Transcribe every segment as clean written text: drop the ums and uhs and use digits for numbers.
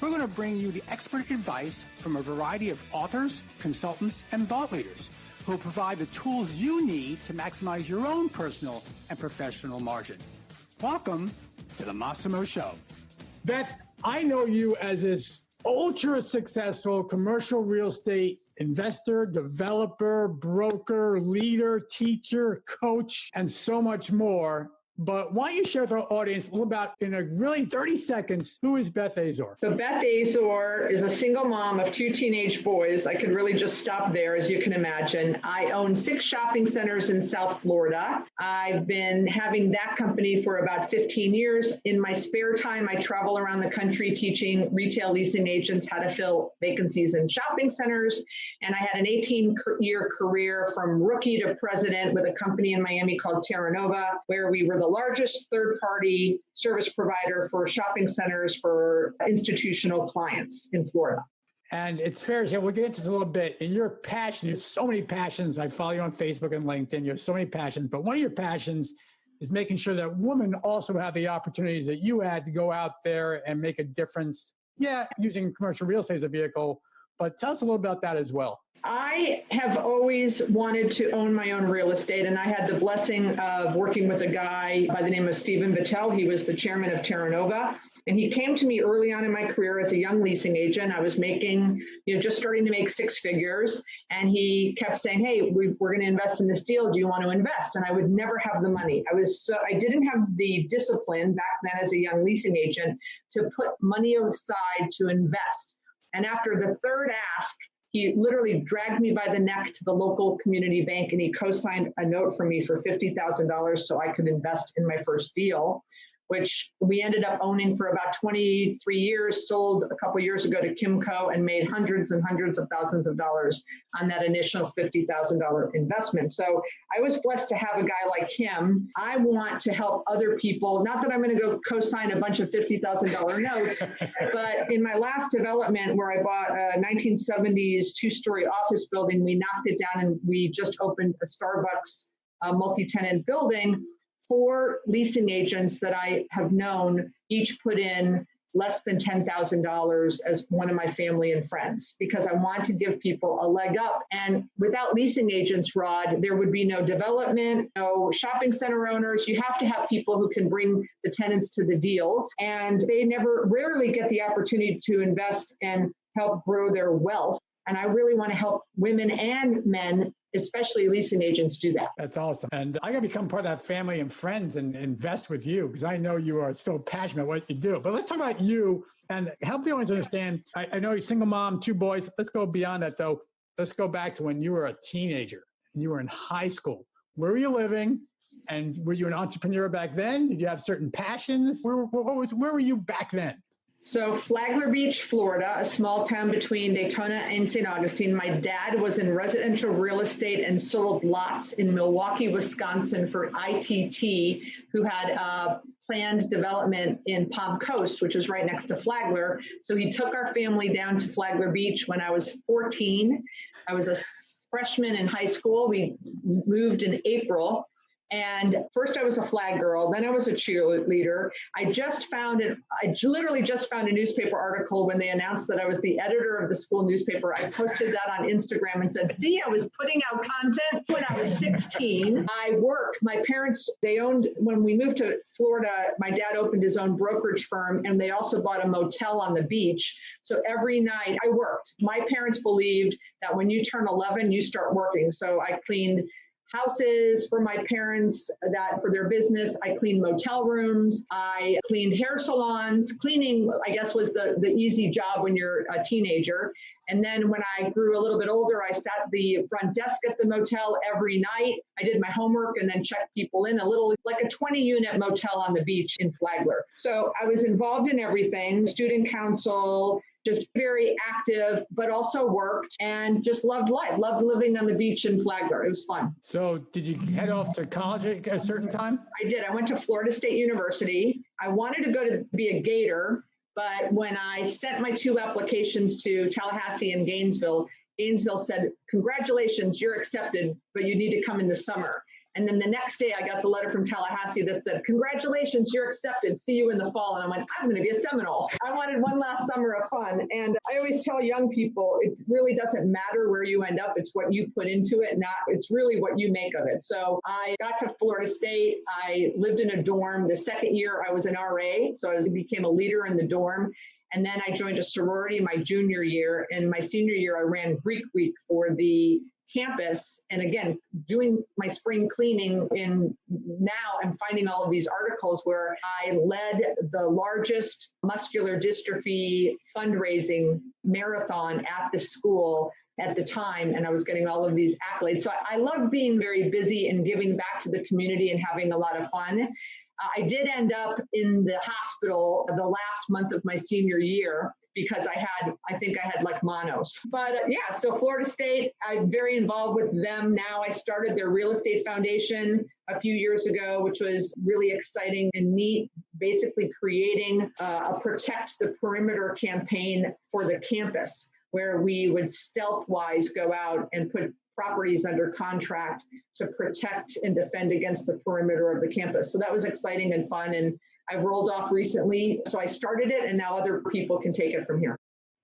we're going to bring you the expert advice from a variety of authors, consultants, and thought leaders who will provide the tools you need to maximize your own personal and professional margin. Welcome to the Massimo Show. Beth, I know you as this ultra successful commercial real estate investor, developer, broker, leader, teacher, coach, and so much more. But why don't you share with our audience a little about, in a really 30 seconds, who is Beth Azor? So Beth Azor is a single mom of 2 teenage boys. I could really just stop there, as you can imagine. I own 6 shopping centers in South Florida. I've been having that company for about 15 years. In my spare time, I travel around the country teaching retail leasing agents how to fill vacancies in shopping centers. And I had an 18-year career from rookie to president with a company in Miami called Terra Nova, where we were the largest third-party service provider for shopping centers for institutional clients in Florida. And it's fair to say, we'll get into this a little bit. In your passion, there's so many passions. I follow you on Facebook and LinkedIn. You have so many passions. But one of your passions is making sure that women also have the opportunities that you had to go out there and make a difference. Yeah, using commercial real estate as a vehicle. But tell us a little about that as well. I have always wanted to own my own real estate, and I had the blessing of working with a guy by the name of Stephen Vittel. He was the chairman of Terra Nova, and he came to me early on in my career as a young leasing agent. I was making, just starting to make 6 figures, and he kept saying, "Hey, we're going to invest in this deal. Do you want to invest?" And I would never have the money. I didn't have the discipline back then as a young leasing agent to put money aside to invest. And after the third ask, he literally dragged me by the neck to the local community bank, and he co-signed a note for me for $50,000 so I could invest in my first deal, which we ended up owning for about 23 years, sold a couple years ago to Kimco, and made hundreds and hundreds of thousands of dollars on that initial $50,000 investment. So I was blessed to have a guy like him. I want to help other people. Not that I'm going to go co-sign a bunch of $50,000 notes, but in my last development where I bought a 1970s 2-story office building, we knocked it down and we just opened a Starbucks multi-tenant building. 4 leasing agents that I have known each put in less than $10,000 as one of my family and friends, because I want to give people a leg up. And without leasing agents, Rod, there would be no development, no shopping center owners. You have to have people who can bring the tenants to the deals. And they rarely get the opportunity to invest and help grow their wealth. And I really want to help women and men, especially leasing agents, do that. That's awesome. And I got to become part of that family and friends and invest with you, because I know you are so passionate about what you do. But let's talk about you and help the audience understand. I know you're a single mom, 2 boys. Let's go beyond that, though. Let's go back to when you were a teenager and you were in high school. Where were you living? And were you an entrepreneur back then? Did you have certain passions? Where were you back then? So Flagler Beach, Florida, a small town between Daytona and St. Augustine. My dad was in residential real estate and sold lots in Milwaukee, Wisconsin for ITT, who had planned development in Palm Coast, which is right next to Flagler. So he took our family down to Flagler Beach when I was 14. I was a freshman in high school. We moved in April. And first I was a flag girl, then I was a cheerleader. I literally just found a newspaper article when they announced that I was the editor of the school newspaper. I posted that on Instagram and said, "See, I was putting out content when I was 16. I worked. My parents, when we moved to Florida, my dad opened his own brokerage firm, and they also bought a motel on the beach. So every night I worked. My parents believed that when you turn 11, you start working. So I cleaned houses for my parents for their business. I cleaned motel rooms. I cleaned hair salons. Cleaning, I guess, was the easy job when you're a teenager. And then when I grew a little bit older, I sat at the front desk at the motel every night. I did my homework and then checked people in, like a 20-unit motel on the beach in Flagler. So I was involved in everything, student council, just very active, but also worked and just loved life, loved living on the beach in Flagler. It was fun. So did you head off to college at a certain time? I did. I went to Florida State University. I wanted to go to be a Gator, but when I sent my 2 applications to Tallahassee and Gainesville said, "Congratulations, you're accepted, but you need to come in the summer." And then the next day I got the letter from Tallahassee that said, congratulations, you're accepted. See you in the fall. And I went, I'm going to be a Seminole. I wanted one last summer of fun. And I always tell young people, it really doesn't matter where you end up. It's what you put into it. It's really what you make of it. So I got to Florida State. I lived in a dorm. The second year I was an RA. So I became a leader in the dorm. And then I joined a sorority my junior year. And my senior year, I ran Greek Week for the campus. And again, doing my spring cleaning now I'm finding all of these articles where I led the largest muscular dystrophy fundraising marathon at the school at the time. And I was getting all of these accolades. So I love being very busy and giving back to the community and having a lot of fun. I did end up in the hospital the last month of my senior year because I think I had like monos. But so Florida State, I'm very involved with them now. I started their real estate foundation a few years ago, which was really exciting and neat, basically creating a Protect the Perimeter campaign for the campus, where we would stealth-wise go out and put properties under contract to protect and defend against the perimeter of the campus. So that was exciting and fun. And I've rolled off recently. So I started it and now other people can take it from here.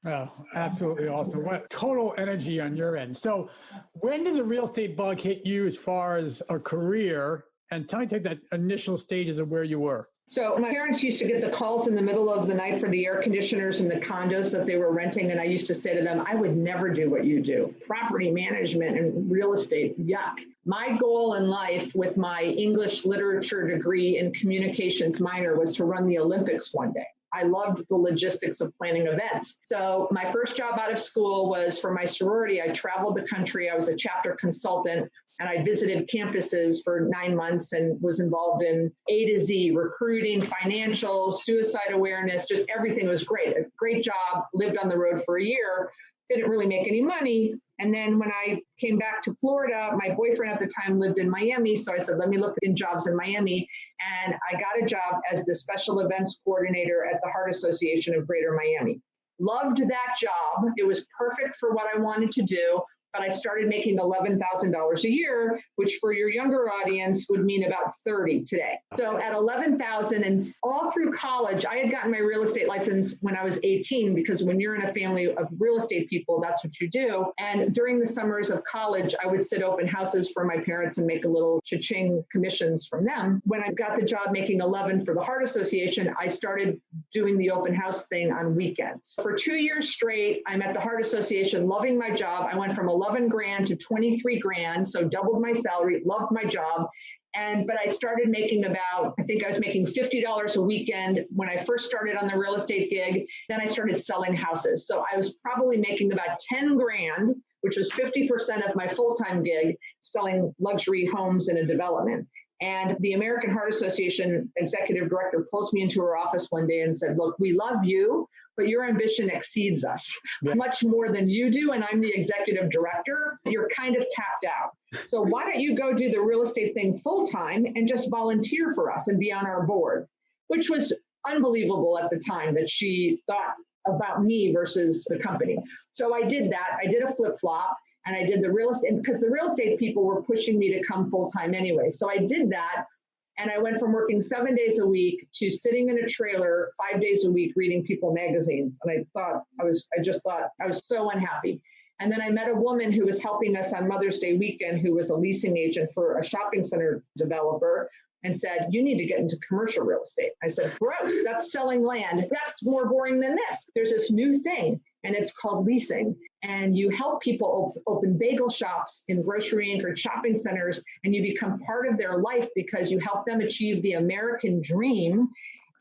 Oh, absolutely awesome. What total energy on your end. So when did the real estate bug hit you as far as a career? And tell me, take that initial stages of where you were. So my parents used to get the calls in the middle of the night for the air conditioners in the condos that they were renting. And I used to say to them, I would never do what you do. Property management and real estate, yuck. My goal in life with my English literature degree and communications minor was to run the Olympics one day. I loved the logistics of planning events. So my first job out of school was for my sorority. I traveled the country. I was a chapter consultant and I visited campuses for 9 months and was involved in A to Z, recruiting, financials, suicide awareness, just everything was great. A great job, lived on the road for a year, didn't really make any money. And then when I came back to Florida, my boyfriend at the time lived in Miami. So I said, let me look in jobs in Miami. And I got a job as the special events coordinator at the Heart Association of Greater Miami. Loved that job. It was perfect for what I wanted to do. But I started making $11,000 a year, which for your younger audience would mean about 30 today. So at 11,000 and all through college, I had gotten my real estate license when I was 18, because when you're in a family of real estate people, that's what you do. And during the summers of college, I would sit open houses for my parents and make a little cha-ching commissions from them. When I got the job making 11 for the Heart Association, I started doing the open house thing on weekends. For 2 years straight, I'm at the Heart Association, loving my job. I went from 11 grand to 23 grand. So doubled my salary, loved my job. But I started making I think I was making $50 a weekend when I first started on the real estate gig. Then I started selling houses. So I was probably making about 10 grand, which was 50% of my full-time gig, selling luxury homes in a development. And the American Heart Association executive director pulls me into her office one day and said, look, we love you, but your ambition exceeds us much more than you do. And I'm the executive director. You're kind of capped out. So why don't you go do the real estate thing full time and just volunteer for us and be on our board, which was unbelievable at the time that she thought about me versus the company. So I did that. I did a flip flop. And I did the real estate, because the real estate people were pushing me to come full time anyway. So I did that. And I went from working 7 days a week to sitting in a trailer 5 days a week reading People magazines. And I just thought I was so unhappy. And then I met a woman who was helping us on Mother's Day weekend, who was a leasing agent for a shopping center developer, and said, you need to get into commercial real estate. I said, gross, that's selling land. That's more boring than this. There's this new thing, and it's called leasing. And you help people open bagel shops in grocery anchored shopping centers, and you become part of their life because you help them achieve the American dream.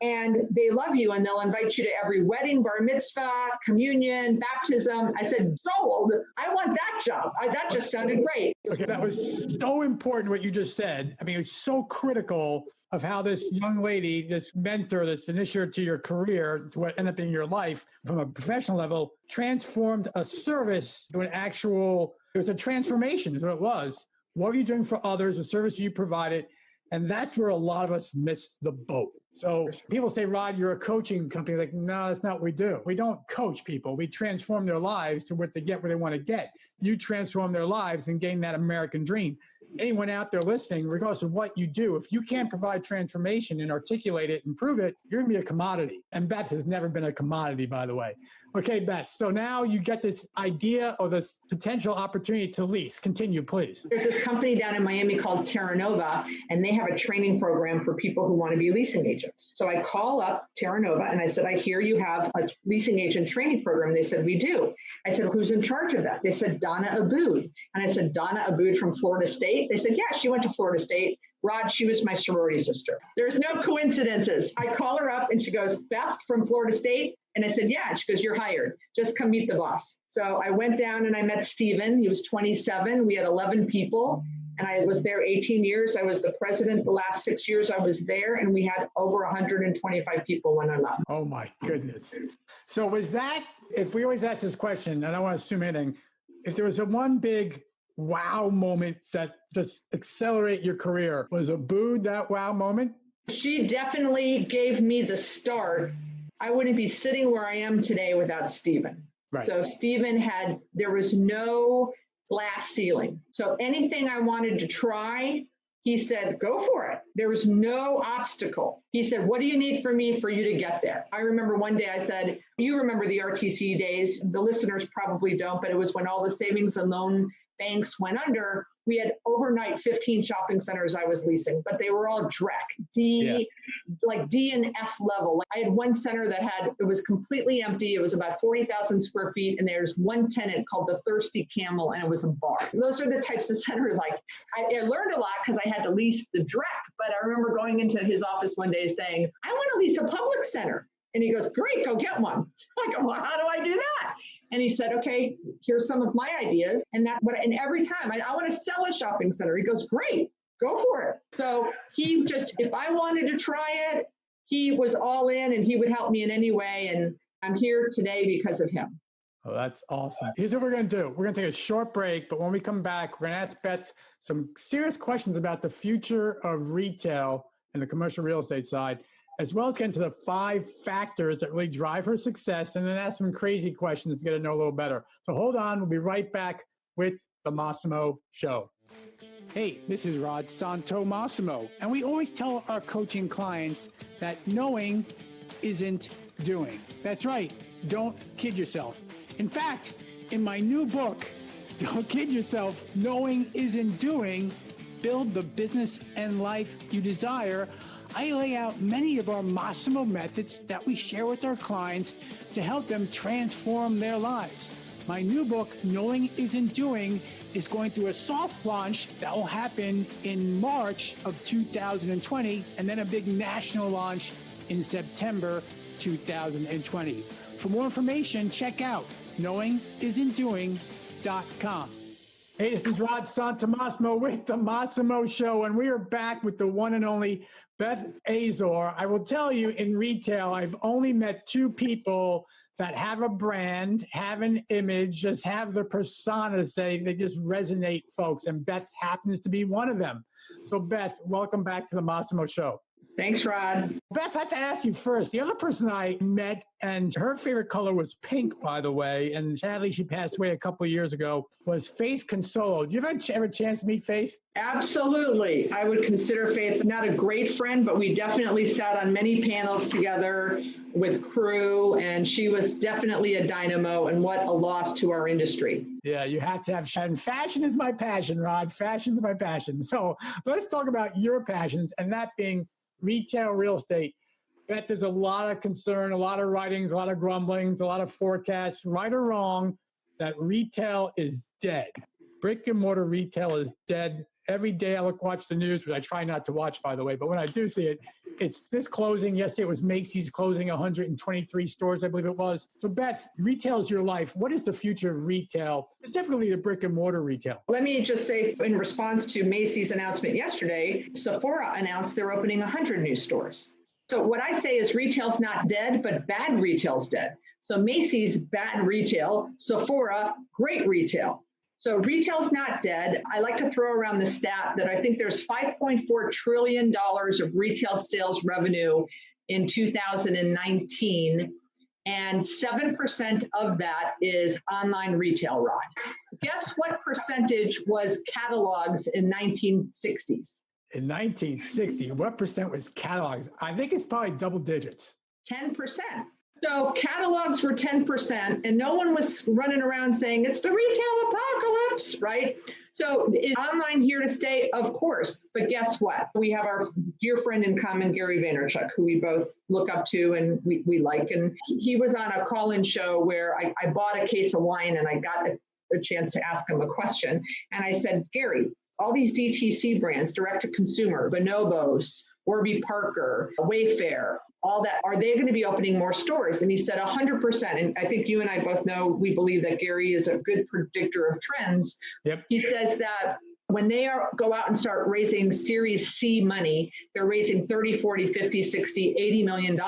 And they love you, and they'll invite you to every wedding, bar mitzvah, communion, baptism. I said, sold. I want that job. That just sounded great. Okay, that was so important what you just said. I mean, it's so critical of how this young lady, this mentor, this initiator to your career, to what ended up being your life from a professional level, transformed a service to it was a transformation is what it was. What were you doing for others, the service you provided? And that's where a lot of us miss the boat. So people say, Rod, you're a coaching company. Like, no, that's not what we do. We don't coach people. We transform their lives to what they get where they want to get. You transform their lives and gain that American dream. anyone out there listening, regardless of what you do, if you can't provide transformation and articulate it and prove it, you're going to be a commodity. And Beth has never been a commodity, by the way. Okay, Beth. So now you get this idea or this potential opportunity to lease. Continue, please. There's this company down in Miami called Terra Nova, and they have a training program for people who want to be leasing agents. So I call up Terra Nova and I said, I hear you have a leasing agent training program. They said, we do. I said, who's in charge of that? They said, Donna Abood. And I said, Donna Abood from Florida State? They said, yeah, she went to Florida State. Rod, she was my sorority sister. There's no coincidences. I call her up and she goes, Beth from Florida State? And I said, yeah. And she goes, you're hired. Just come meet the boss. So I went down and I met Steven. He was 27. We had 11 people. And I was there 18 years. I was the president the last 6 years I was there. And we had over 125 people when I left. Oh, my goodness. So was that, if we always ask this question, and I don't want to assume anything, if there was a one big wow moment that just accelerate your career, was Abood that wow moment? She definitely gave me the start. I wouldn't be sitting where I am today without Steven. Right. So Steven there was no glass ceiling. So anything I wanted to try, he said, go for it. There was no obstacle. He said, what do you need from me for you to get there? I remember one day I said, you remember the RTC days. The listeners probably don't, but it was when all the savings and loan banks went under. We had overnight 15 shopping centers I was leasing, but they were all DREC, like D and F level. I had one center it was completely empty. It was about 40,000 square feet. And there's one tenant called the Thirsty Camel, and it was a bar. Those are the types of centers. Like I learned a lot because I had to lease the DREC, but I remember going into his office one day saying, I want to lease a public center. And he goes, great, go get one. I go, well, how do I do that? And he said, okay, here's some of my ideas. And every time I want to sell a shopping center, he goes, great, go for it. So he just, if I wanted to try it, he was all in and he would help me in any way. And I'm here today because of him. Oh, that's awesome. Here's what we're going to do. We're going to take a short break, but when we come back, we're going to ask Beth some serious questions about the future of retail and the commercial real estate side, as well as get into the 5 factors that really drive her success, and then ask some crazy questions to get to know a little better. So hold on. We'll be right back with the Massimo Show. Hey, this is Rod Santomassimo, and we always tell our coaching clients that knowing isn't doing. That's right. Don't kid yourself. In fact, in my new book, Don't Kid Yourself, Knowing Isn't Doing, Build the Business and Life You Desire, I lay out many of our Massimo methods that we share with our clients to help them transform their lives. My new book, Knowing Isn't Doing, is going through a soft launch that will happen in March of 2020, and then a big national launch in September 2020. For more information, check out knowingisn'tdoing.com. Hey, this is Rod Santomassimo with the Massimo Show, and we are back with the one and only Beth Azor. I will tell you, in retail, I've only met 2 people that have a brand, have an image, just have the persona, they just resonate, folks, and Beth happens to be one of them. So, Beth, welcome back to the Massimo Show. Thanks, Rod. Beth, I have to ask you first. The other person I met, and her favorite color was pink, by the way, and sadly she passed away a couple of years ago, was Faith Consolo. Did you ever a chance to meet Faith? Absolutely. I would consider Faith not a great friend, but we definitely sat on many panels together with crew, and she was definitely a dynamo, and what a loss to our industry. Yeah, you have to have, and fashion is my passion, Rod. Fashion's my passion. So let's talk about your passions, and that being retail real estate. Bet there's a lot of concern, a lot of writings, a lot of grumblings, a lot of forecasts, right or wrong, that retail is dead. Brick and mortar retail is dead. Every day I watch the news, which I try not to watch, by the way, but when I do see it, it's this closing. Yesterday it was Macy's closing 123 stores, I believe it was. So Beth, retail is your life. What is the future of retail, specifically the brick and mortar retail? Let me just say, in response to Macy's announcement yesterday, Sephora announced they're opening 100 new stores. So what I say is retail's not dead, but bad retail's dead. So Macy's, bad retail. Sephora, great retail. So retail's not dead. I like to throw around the stat that I think there's $5.4 trillion of retail sales revenue in 2019, and 7% of that is online retail, Rod. Guess what percentage was catalogs in 1960s? In 1960, what percent was catalogs? I think it's probably double digits. 10%. So catalogs were 10%, and no one was running around saying it's the retail apocalypse, right? So is online here to stay? Of course. But guess what? We have our dear friend in common, Gary Vaynerchuk, who we both look up to and we like. And he was on a call-in show where I bought a case of wine and I got a chance to ask him a question. And I said, Gary, all these DTC brands, direct to consumer, Bonobos, Warby Parker, Wayfair, all that, are they going to be opening more stores? And he said 100%. And I think you and I both know, we believe that Gary is a good predictor of trends. Yep. He says that when they go out and start raising Series C money, they're raising 30, 40, 50, 60, $80 million.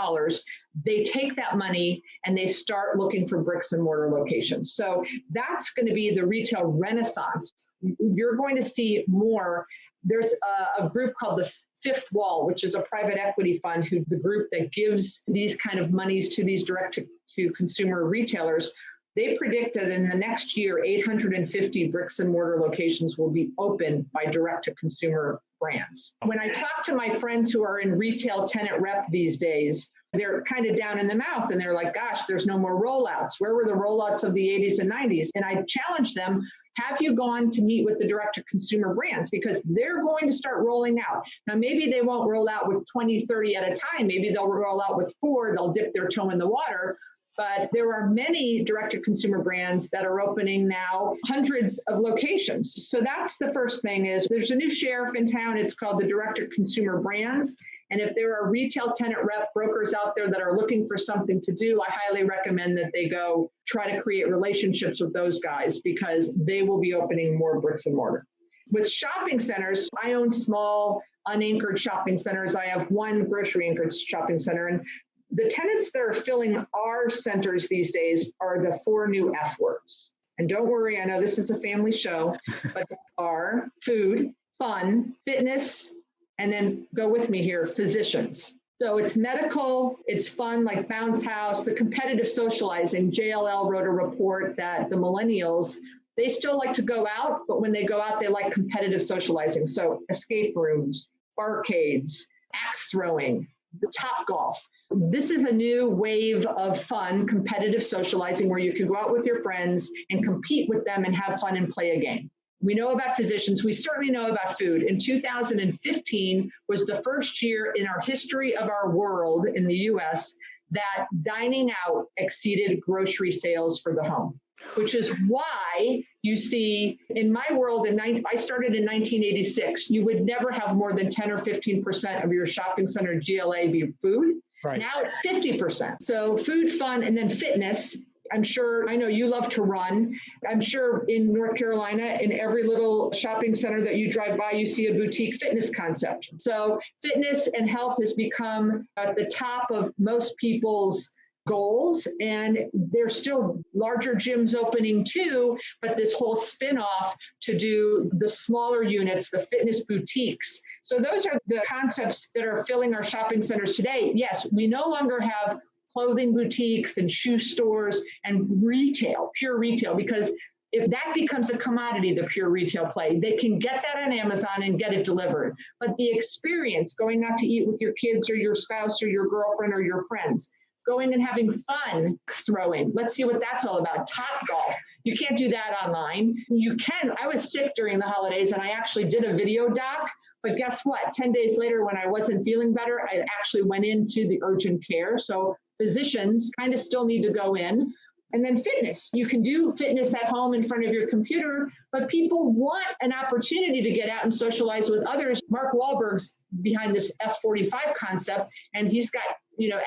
They take that money and they start looking for bricks and mortar locations. So that's going to be the retail renaissance. You're going to see more. There's a group called the Fifth Wall, which is a private equity fund, the group that gives these kind of monies to these direct-to-consumer retailers. They predict that in the next year, 850 bricks and mortar locations will be opened by direct-to-consumer brands. When I talk to my friends who are in retail tenant rep these days, they're kind of down in the mouth and they're like, gosh, there's no more rollouts. Where were the rollouts of the 80s and 90s? And I challenge them, have you gone to meet with the direct-to-consumer brands? Because they're going to start rolling out. Now, maybe they won't roll out with 20, 30 at a time. Maybe they'll roll out with 4. They'll dip their toe in the water. But there are many direct-to-consumer brands that are opening now hundreds of locations. So that's the first thing is there's a new sheriff in town. It's called the direct-to-consumer brands. And if there are retail tenant rep brokers out there that are looking for something to do, I highly recommend that they go try to create relationships with those guys because they will be opening more bricks and mortar. With shopping centers, I own small, unanchored shopping centers. I have one grocery anchored shopping center. And the tenants that are filling our centers these days are the 4 new F words. And don't worry, I know this is a family show, but they are food, fun, fitness, and then go with me here, physicians. So it's medical, it's fun, like bounce house, the competitive socializing. JLL wrote a report that the millennials, they still like to go out, but when they go out, they like competitive socializing. So escape rooms, barcades, axe throwing, the Top Golf. This is a new wave of fun, competitive socializing where you can go out with your friends and compete with them and have fun and play a game. We know about physicians. We certainly know about food. In 2015 was the first year in our history of our world in the US that dining out exceeded grocery sales for the home, which is why you see in my world, I started in 1986, you would never have more than 10 or 15% of your shopping center GLA be food. Right. Now it's 50%. So food, fun, and then fitness. I know you love to run. I'm sure in North Carolina, in every little shopping center that you drive by, you see a boutique fitness concept. So fitness and health has become at the top of most people's goals. And there's still larger gyms opening too, but this whole spin-off to do the smaller units, the fitness boutiques. So those are the concepts that are filling our shopping centers today. Yes, we no longer have clothing boutiques and shoe stores and retail, pure retail, because if that becomes a commodity, the pure retail play, they can get that on Amazon and get it delivered. But the experience, going out to eat with your kids or your spouse or your girlfriend or your friends, going and having fun throwing. Let's see what that's all about. Top Golf. You can't do that online. You can. I was sick during the holidays and I actually did a video doc, but guess what? 10 days later, when I wasn't feeling better, I actually went into the urgent care. So physicians kind of still need to go in. And then fitness. You can do fitness at home in front of your computer, but people want an opportunity to get out and socialize with others. Mark Wahlberg's behind this F45 concept, and he's got,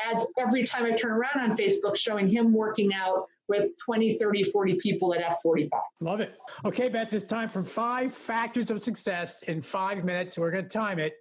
ads every time I turn around on Facebook showing him working out with 20, 30, 40 people at F45. Love it. Okay, Beth, it's time for 5 factors of success in 5 minutes. We're going to time it,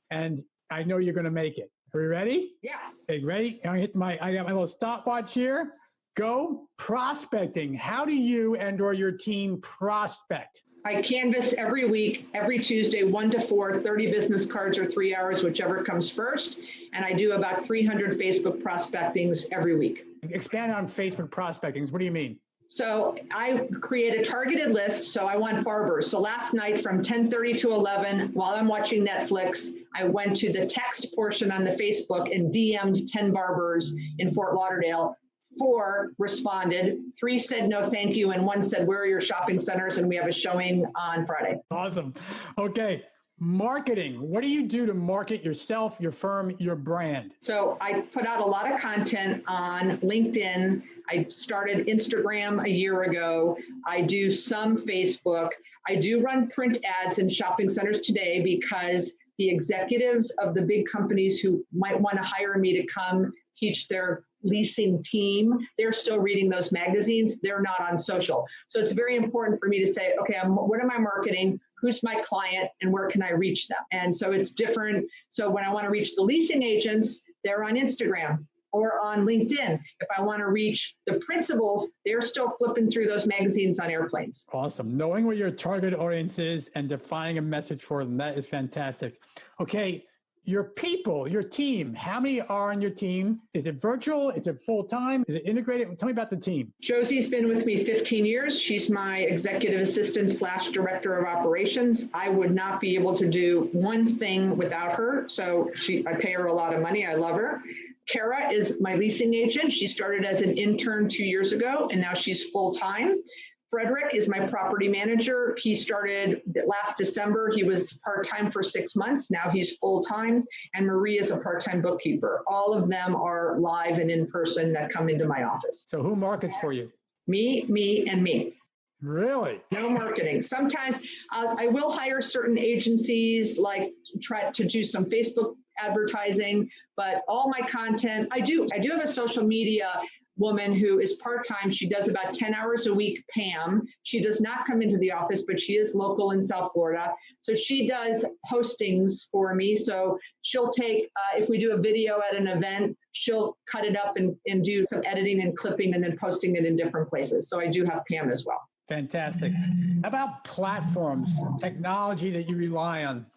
and I know you're going to make it. Are you ready? Yeah. Okay, ready? I got my little stopwatch here. Go prospecting. How do you and/or your team prospect? I canvass every week, every Tuesday, 1 to 4, 30 business cards or 3 hours, whichever comes first. And I do about 300 Facebook prospectings every week. Expand on Facebook prospectings. What do you mean? So I create a targeted list. So I want barbers. So last night from 10:30 to 11, while I'm watching Netflix, I went to the text portion on the Facebook and DM'd 10 barbers in Fort Lauderdale. 4 responded, 3 said no thank you, and 1 said, where are your shopping centers? And we have a showing on Friday. Awesome. Okay. Marketing. What do you do to market yourself, your firm, your brand? So I put out a lot of content on LinkedIn. I started Instagram a year ago. I do some Facebook. I do run print ads in shopping centers today because the executives of the big companies who might want to hire me to come teach their leasing team, they're still reading those magazines. They're not on social. So it's very important for me to say, okay, what am I marketing? Who's my client and where can I reach them? And so it's different. So when I want to reach the leasing agents, they're on Instagram or on LinkedIn. If I want to reach the principals, they're still flipping through those magazines on airplanes. Awesome. Knowing what your target audience is and defining a message for them, that is fantastic. Okay. Your people, your team, how many are on your team? Is it virtual? Is it full-time? Is it integrated? Tell me about the team. Josie's been with me 15 years. She's my executive assistant / director of operations. I would not be able to do one thing without her. So I pay her a lot of money. I love her. Kara is my leasing agent. She started as an intern 2 years ago, and now she's full-time. Frederick is my property manager. He started last December. He was part-time for 6 months. Now he's full-time. And Marie is a part-time bookkeeper. All of them are live and in person that come into my office. So who markets for you? Me, and me. Really? No marketing. Sometimes I will hire certain agencies, like try to do some Facebook advertising, but all my content, I do have a social media woman who is part-time. She does about 10 hours a week, Pam. She does not come into the office, but she is local in South Florida. So she does postings for me. So she'll take, if we do a video at an event, she'll cut it up and do some editing and clipping and then posting it in different places. So I do have Pam as well. Fantastic. How about platforms, technology that you rely on?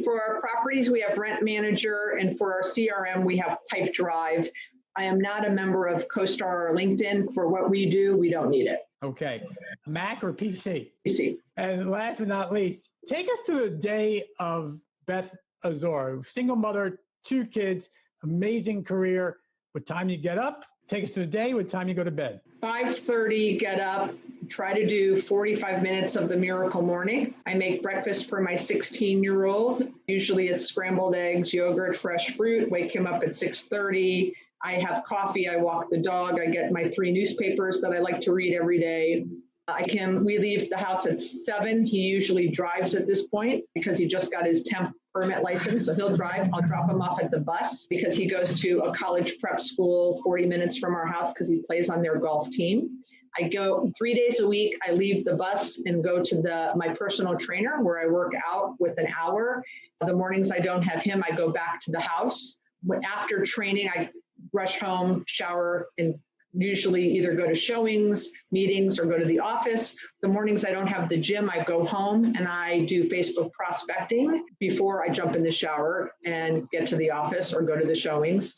For our properties, we have Rent Manager, and for our CRM, we have Pipedrive. I am not a member of CoStar or LinkedIn. For what we do, we don't need it. Okay. Mac or PC? PC. And last but not least, take us to the day of Beth Azor, single mother, 2 kids, amazing career. What time you get up? Take us to the day. What time you go to bed? 5:30, get up, try to do 45 minutes of the miracle morning. I make breakfast for my 16-year-old. Usually it's scrambled eggs, yogurt, fresh fruit. Wake him up at 6:30. I have coffee. I walk the dog. I get my 3 newspapers that I like to read every day. We leave the house at 7. He usually drives at this point because he just got his temp permit license. So he'll drive. I'll drop him off at the bus because he goes to a college prep school 40 minutes from our house because he plays on their golf team. I go 3 days a week. I leave the bus and go to my personal trainer where I work out with an hour. The mornings I don't have him, I go back to the house. After training, I rush home, shower, and usually either go to showings, meetings, or go to the office. The mornings I don't have the gym, I go home and I do Facebook prospecting before I jump in the shower and get to the office or go to the showings.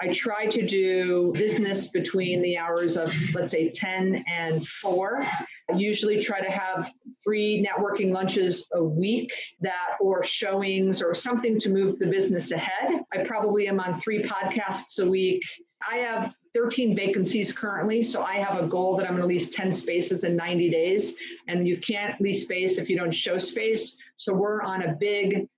I try to do business between the hours of, let's say, 10 and 4. I usually try to have 3 networking lunches a week or showings or something to move the business ahead. I probably am on 3 podcasts a week. I have 13 vacancies currently, so I have a goal that I'm going to lease 10 spaces in 90 days, and you can't lease space if you don't show space. So we're on a big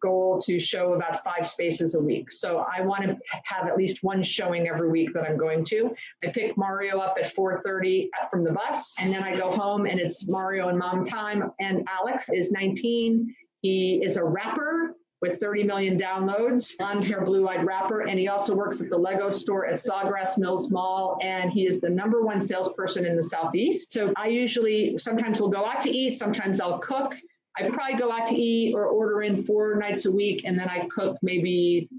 goal to show about 5 spaces a week. So I want to have at least 1 showing every week that I'm going to. I pick Mario up at 4:30 from the bus, and then I go home and it's Mario and mom time. And Alex is 19. He is a rapper with 30 million downloads, blonde hair, blue-eyed rapper, and he also works at the Lego store at Sawgrass Mills Mall, and he is the #1 salesperson in the Southeast. So I usually, sometimes we'll go out to eat, sometimes I'll cook. I probably go out to eat or order in 4 nights a week, and then I cook maybe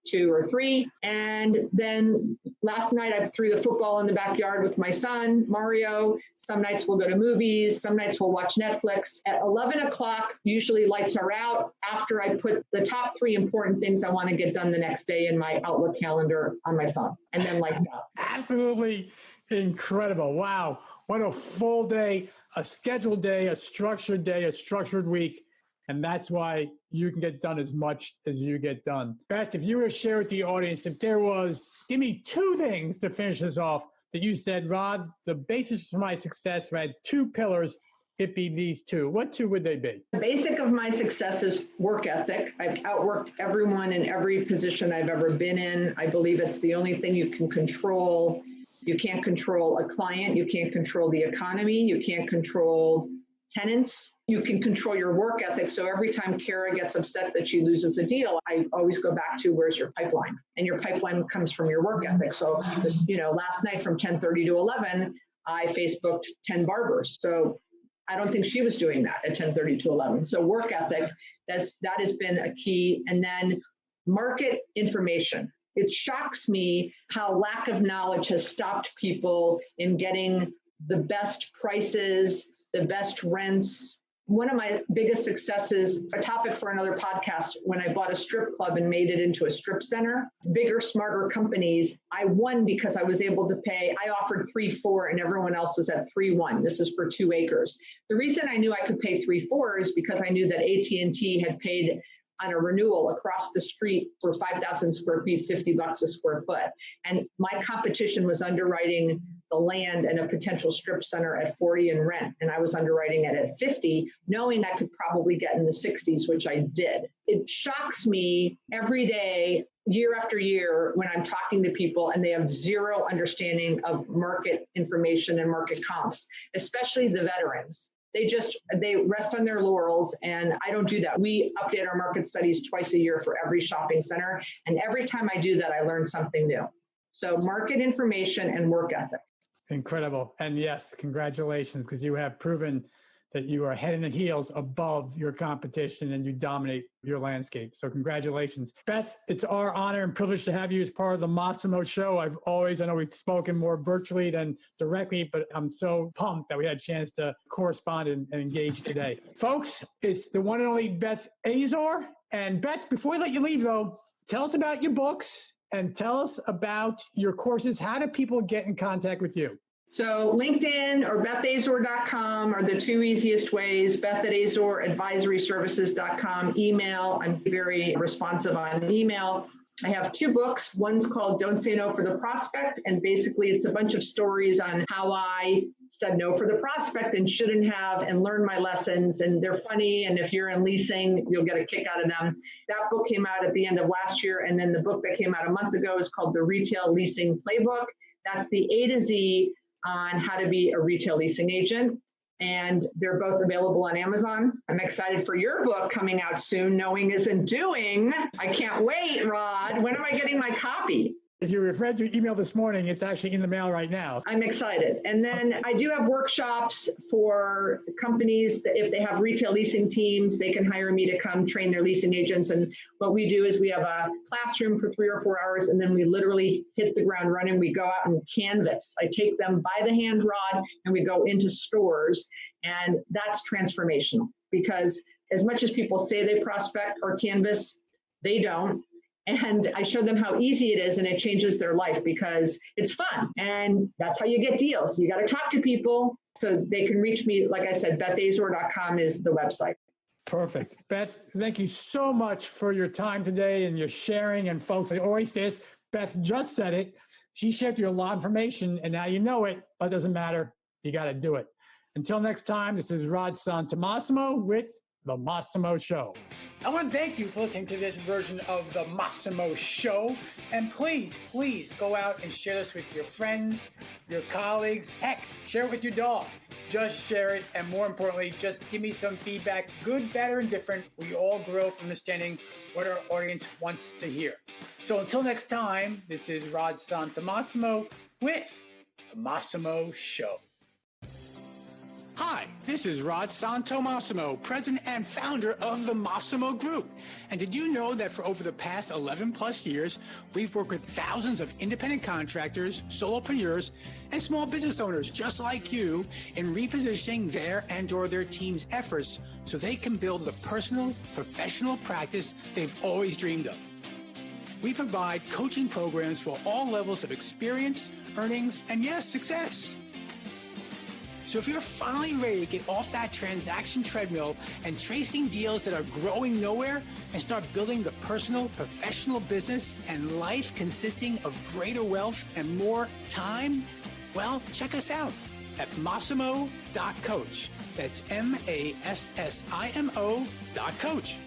2 or 3. And then last night I threw the football in the backyard with my son, Mario. Some nights we'll go to movies. Some nights we'll watch Netflix. At 11 o'clock, usually lights are out after I put the top 3 important things I want to get done the next day in my Outlook calendar on my phone. And then lights out. Absolutely Incredible. Wow. What a full day, a scheduled day, a structured week. And that's why you can get done as much as you get done. Beth, if you were to share with the audience, if there was, give me two things to finish this off that you said, Rod, the basis for my success, if I had two pillars, it'd be these two. What two would they be? The basic of my success is work ethic. I've outworked everyone in every position I've ever been in. I believe it's the only thing you can control. You can't control a client. You can't control the economy. You can't control tenants. You can control your work ethic. So every time Kara gets upset that she loses a deal, I always go back to where's your pipeline? And your pipeline comes from your work ethic. So just, last night from 10:30 to 11, I Facebooked 10 barbers. So I don't think she was doing that at 10:30 to 11. So work ethic, that has been a key. And then market information. It shocks me how lack of knowledge has stopped people in getting the best prices, the best rents. One of my biggest successes, a topic for another podcast, when I bought a strip club and made it into a strip center, bigger, smarter companies, I won because I was able to pay, I offered 3.4 and everyone else was at 3.1. This is for 2 acres. The reason I knew I could pay 3.4 is because I knew that AT&T had paid on a renewal across the street for 5,000 square feet, $50 a square foot. And my competition was underwriting the land and a potential strip center at 40 in rent. And I was underwriting it at 50, knowing I could probably get in the 60s, which I did. It shocks me every day, year after year, when I'm talking to people and they have zero understanding of market information and market comps, especially the veterans. They rest on their laurels, and I don't do that. We update our market studies twice a year for every shopping center. And every time I do that, I learn something new. So market information and work ethic. Incredible. And yes, congratulations, because you have proven that you are head and heels above your competition and you dominate your landscape. So congratulations. Beth, it's our honor and privilege to have you as part of the Massimo Show. I know we've spoken more virtually than directly, but I'm so pumped that we had a chance to correspond and engage today. Folks, it's the one and only Beth Azor. And Beth, before we let you leave though, tell us about your books and tell us about your courses. How do people get in contact with you? So LinkedIn or bethazor.com are the two easiest ways. Beth@azoradvisoryservices.com. Email. I'm very responsive on email. I have 2 books. One's called Don't Say No for the Prospect. And basically it's a bunch of stories on how I said no for the prospect and shouldn't have, and learned my lessons. And they're funny. And if you're in leasing, you'll get a kick out of them. That book came out at the end of last year. And then the book that came out a month ago is called The Retail Leasing Playbook. That's the A to Z on how to be a retail leasing agent. And they're both available on Amazon. I'm excited for your book coming out soon, Knowing Isn't Doing. I can't wait, Rod. When am I getting my copy? If you read your email this morning, it's actually in the mail right now. I'm excited. And then I do have workshops for companies that if they have retail leasing teams, they can hire me to come train their leasing agents. And what we do is we have a classroom for 3 or 4 hours, and then we literally hit the ground running. We go out and canvas. I take them by the hand, Rod, and we go into stores. And that's transformational, because as much as people say they prospect or canvas, they don't. And I show them how easy it is, and it changes their life because it's fun. And that's how you get deals. You got to talk to people. So they can reach me. Like I said, bethazor.com is the website. Perfect. Beth, thank you so much for your time today and your sharing. And folks, I always say this, Beth just said it. She shared you a lot of information, and now you know it, but it doesn't matter. You got to do it. Until next time, this is Rod Santomassimo with The Massimo Show. I want to thank you for listening to this version of The Massimo Show. And please, please go out and share this with your friends, your colleagues. Heck, share it with your dog. Just share it. And more importantly, just give me some feedback, good, bad, or indifferent. We all grow from understanding what our audience wants to hear. So until next time, this is Rod Santomassimo with The Massimo Show. Hi, this is Rod Santomassimo, president and founder of the Massimo Group. And did you know that for over the past 11 plus years, we've worked with thousands of independent contractors, solopreneurs, and small business owners just like you in repositioning their and/or their team's efforts so they can build the personal, professional practice they've always dreamed of. We provide coaching programs for all levels of experience, earnings, and yes, success. So if you're finally ready to get off that transaction treadmill and tracing deals that are growing nowhere and start building the personal, professional business and life consisting of greater wealth and more time, well, check us out at Massimo.coach. That's Massimo.coach.